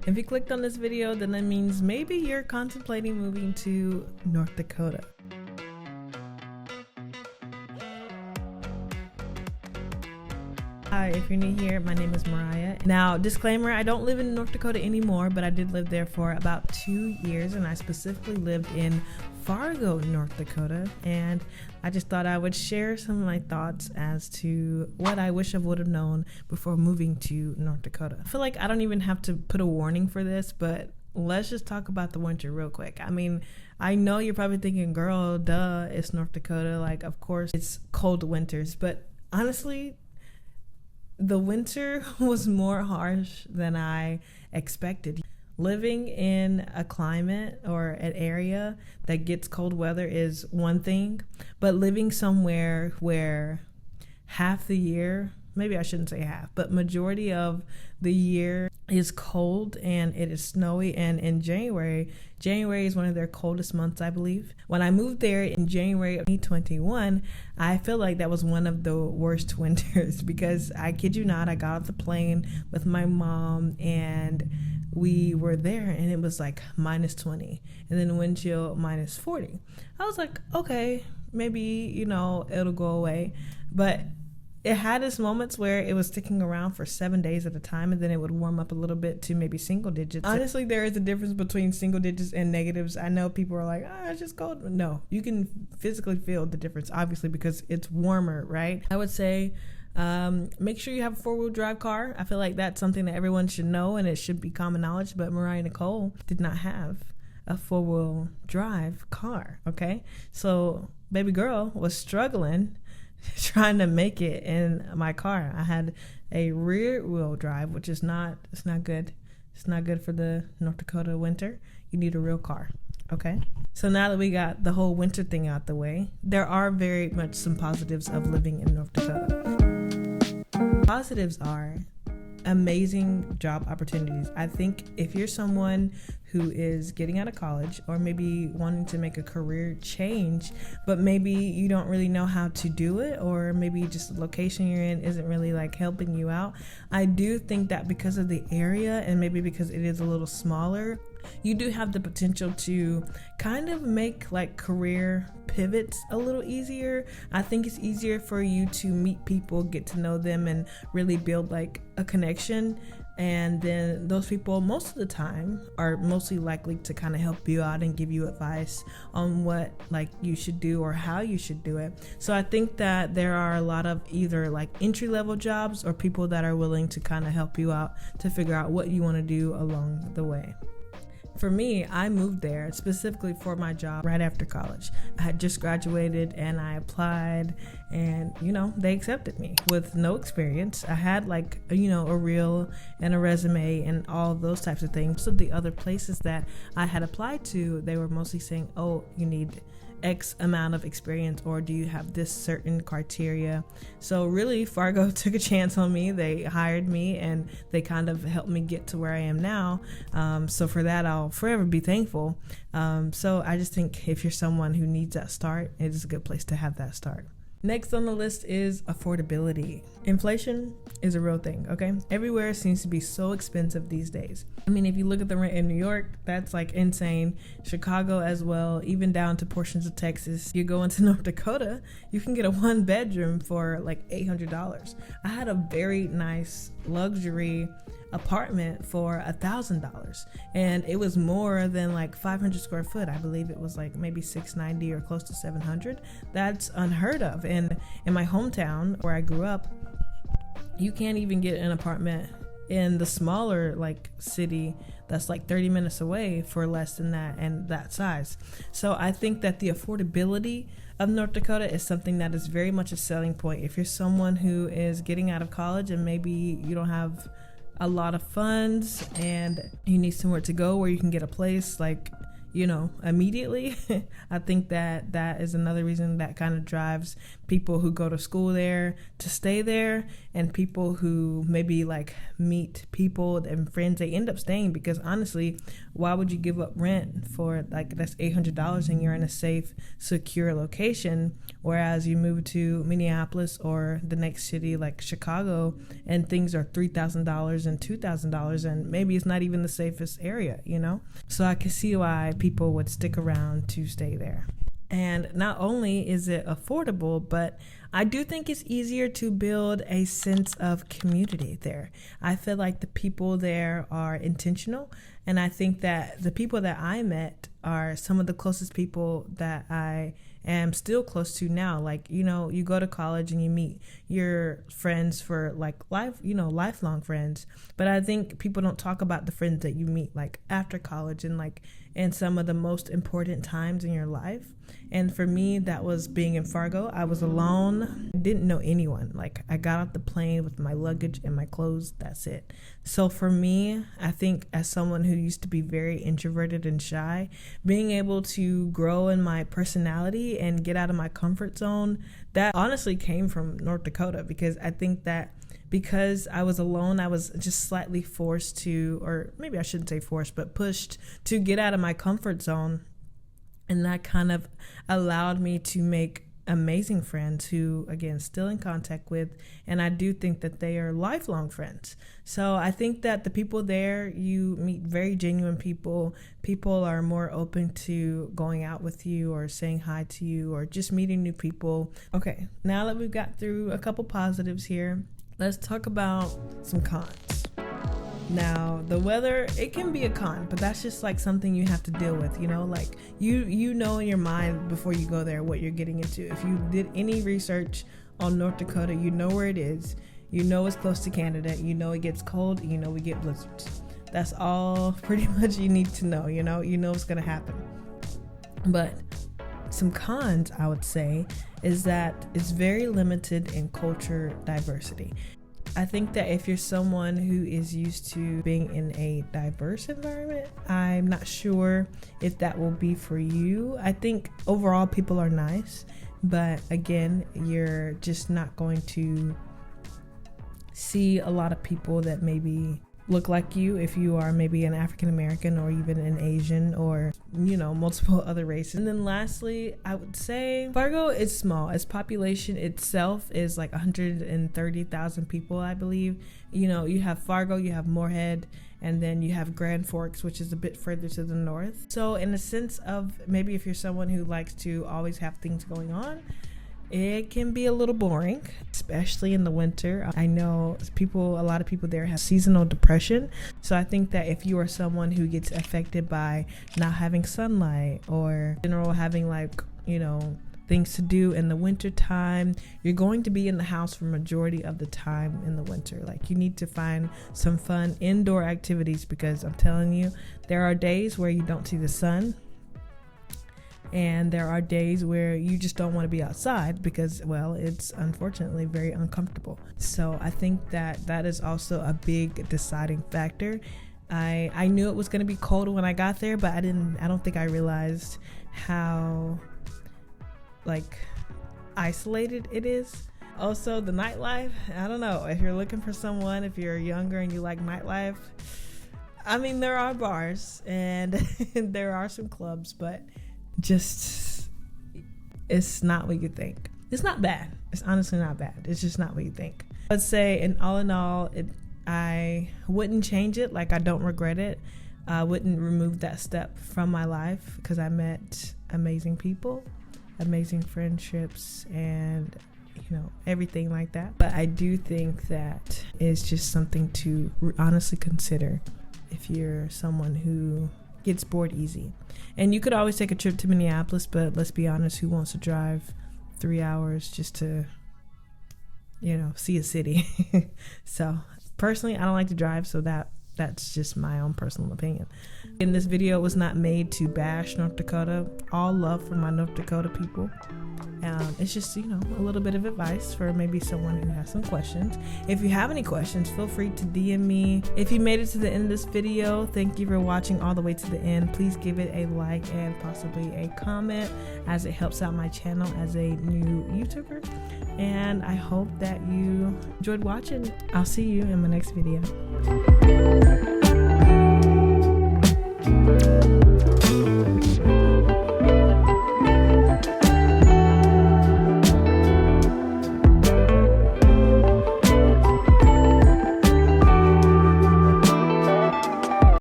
If you clicked on this video, then that means maybe you're contemplating moving to North Dakota. Hi, if you're new here, my name is Mariah. Now, disclaimer, I don't live in North Dakota anymore, but I did live there for about 2 years, and I specifically lived in Fargo, North Dakota, and I just thought I would share some of my thoughts as to what I wish I would have known before moving to North Dakota. I feel like I don't even have to put a warning for this, but let's just talk about the winter real quick. I mean, I know you're probably thinking, girl, duh, it's North Dakota. Like, of course, it's cold winters, but honestly, the winter was more harsh than I expected. Living in a climate or an area that gets cold weather is one thing, but living somewhere where half the year, maybe I shouldn't say half, but majority of the year is cold and it is snowy, and in January is one of their coldest months, I believe. When I moved there in January of 2021, I feel like that was one of the worst winters because I kid you not, I got off the plane with my mom and we were there and it was like -20 and then wind chill -40. I was like, okay, maybe, it'll go away. But it had its moments where it was sticking around for 7 days at a time, and then it would warm up a little bit to maybe single digits. Honestly, there is a difference between single digits and negatives. I know people are like, it's just cold. No, you can physically feel the difference, obviously, because it's warmer, right? I would say make sure you have a 4-wheel drive car. I feel like that's something that everyone should know, and it should be common knowledge, but Mariah Nicole did not have a 4-wheel drive car, okay? So baby girl was struggling trying to make it in my car. I had a rear wheel drive, which is not good. It's not good for the North Dakota winter. You need a real car, okay? So now that we got the whole winter thing out the way, there are very much some positives of living in North Dakota. Positives are amazing job opportunities. I think if you're someone who is getting out of college or maybe wanting to make a career change, but maybe you don't really know how to do it, or maybe just the location you're in isn't really like helping you out, I do think that because of the area and maybe because it is a little smaller, you do have the potential to kind of make like career pivots a little easier. I think it's easier for you to meet people, get to know them, and really build like a connection. And then those people most of the time are mostly likely to kind of help you out and give you advice on what like you should do or how you should do it. So I think that there are a lot of either like entry-level jobs or people that are willing to kind of help you out to figure out what you want to do along the way. For me, I moved there specifically for my job right after college. I had just graduated and I applied, and they accepted me with no experience. I had like a reel and a resume and all of those types of things. So the other places that I had applied to, they were mostly saying, oh, you need X amount of experience, or do you have this certain criteria? So really, Fargo took a chance on me. They hired me and they kind of helped me get to where I am now. So for that, I'll forever be thankful. So I just think if you're someone who needs that start, it is a good place to have that start. Next on the list is affordability. Inflation is a real thing, okay? Everywhere seems to be so expensive these days. I mean, if you look at the rent in New York, that's like insane. Chicago as well, even down to portions of Texas. You go into North Dakota, you can get a 1-bedroom for like $800. I had a very nice luxury apartment for $1,000, and it was more than like 500 square foot. I believe it was like maybe 690 or close to 700. That's unheard of. And in my hometown where I grew up, you can't even get an apartment in the smaller like city that's like 30 minutes away for less than that and that size. So I think that the affordability of North Dakota is something that is very much a selling point. If you're someone who is getting out of college and maybe you don't have a lot of funds and you need somewhere to go where you can get a place like immediately. I think that is another reason that kind of drives people who go to school there to stay there, and people who maybe like meet people and friends, they end up staying because honestly, why would you give up rent for like that's $800 and you're in a safe, secure location, whereas you move to Minneapolis or the next city like Chicago and things are $3,000 and $2,000 and maybe it's not even the safest area, So I can see why people would stick around to stay there. And not only is it affordable, but I do think it's easier to build a sense of community there. I feel like the people there are intentional, and I think that the people that I met are some of the closest people that I am still close to now. Like, you go to college and you meet your friends for like life, lifelong friends. But I think people don't talk about the friends that you meet like after college and like in some of the most important times in your life. And for me, that was being in Fargo. I was alone. I didn't know anyone. Like, I got off the plane with my luggage and my clothes. That's it. So for me, I think as someone who used to be very introverted and shy, being able to grow in my personality and get out of my comfort zone, that honestly came from North Dakota, because I think that because I was alone, I was just slightly forced to, or maybe I shouldn't say forced, but pushed to get out of my comfort zone. And that kind of allowed me to make amazing friends who, again, still in contact with, and I do think that they are lifelong friends. So I think that the people there, you meet very genuine people. People are more open to going out with you or saying hi to you or just meeting new people. Okay, now that we've got through a couple positives here, let's talk about some cons. Now, the weather, it can be a con, but that's just like something you have to deal with, like you know in your mind before you go there what you're getting into. If you did any research on North Dakota, you know where it is, it's close to Canada, it gets cold, we get blizzards. That's all pretty much you need to know, it's gonna happen. But some cons, I would say, is that it's very limited in culture diversity. I think that if you're someone who is used to being in a diverse environment, I'm not sure if that will be for you. I think overall people are nice, but again, you're just not going to see a lot of people that maybe look like you if you are maybe an African American or even an Asian or multiple other races. And then lastly, I would say Fargo is small. Its population itself is like 130,000 people, I believe. You have Fargo, you have Moorhead, and then you have Grand Forks, which is a bit further to the north. So in a sense of maybe if you're someone who likes to always have things going on, it can be a little boring, especially in the winter. I know a lot of people there have seasonal depression. So I think that if you are someone who gets affected by not having sunlight or in general having things to do in the winter time, you're going to be in the house for majority of the time in the winter. Like, you need to find some fun indoor activities, because I'm telling you, there are days where you don't see the sun. And there are days where you just don't want to be outside because, well, it's unfortunately very uncomfortable. So I think that is also a big deciding factor. I knew it was going to be cold when I got there, but I don't think I realized how isolated it is. Also, the nightlife, I don't know, if you're looking for someone, if you're younger and you like nightlife, I mean, there are bars and there are some clubs, but just, it's not what you think. It's not bad. It's honestly not bad. It's just not what you think. I'd say, in all, I wouldn't change it. Like, I don't regret it. I wouldn't remove that step from my life because I met amazing people, amazing friendships, and everything like that. But I do think that it's just something to honestly consider if you're someone who gets bored easy. And you could always take a trip to Minneapolis, but let's be honest, who wants to drive 3 hours just to, see a city? So personally, I don't like to drive, so that That's just my own personal opinion. And this video was not made to bash North Dakota. All love for my North Dakota people. It's just, a little bit of advice for maybe someone who has some questions. If you have any questions, feel free to DM me. If you made it to the end of this video, thank you for watching all the way to the end. Please give it a like and possibly a comment, as it helps out my channel as a new YouTuber. And I hope that you enjoyed watching. I'll see you in my next video.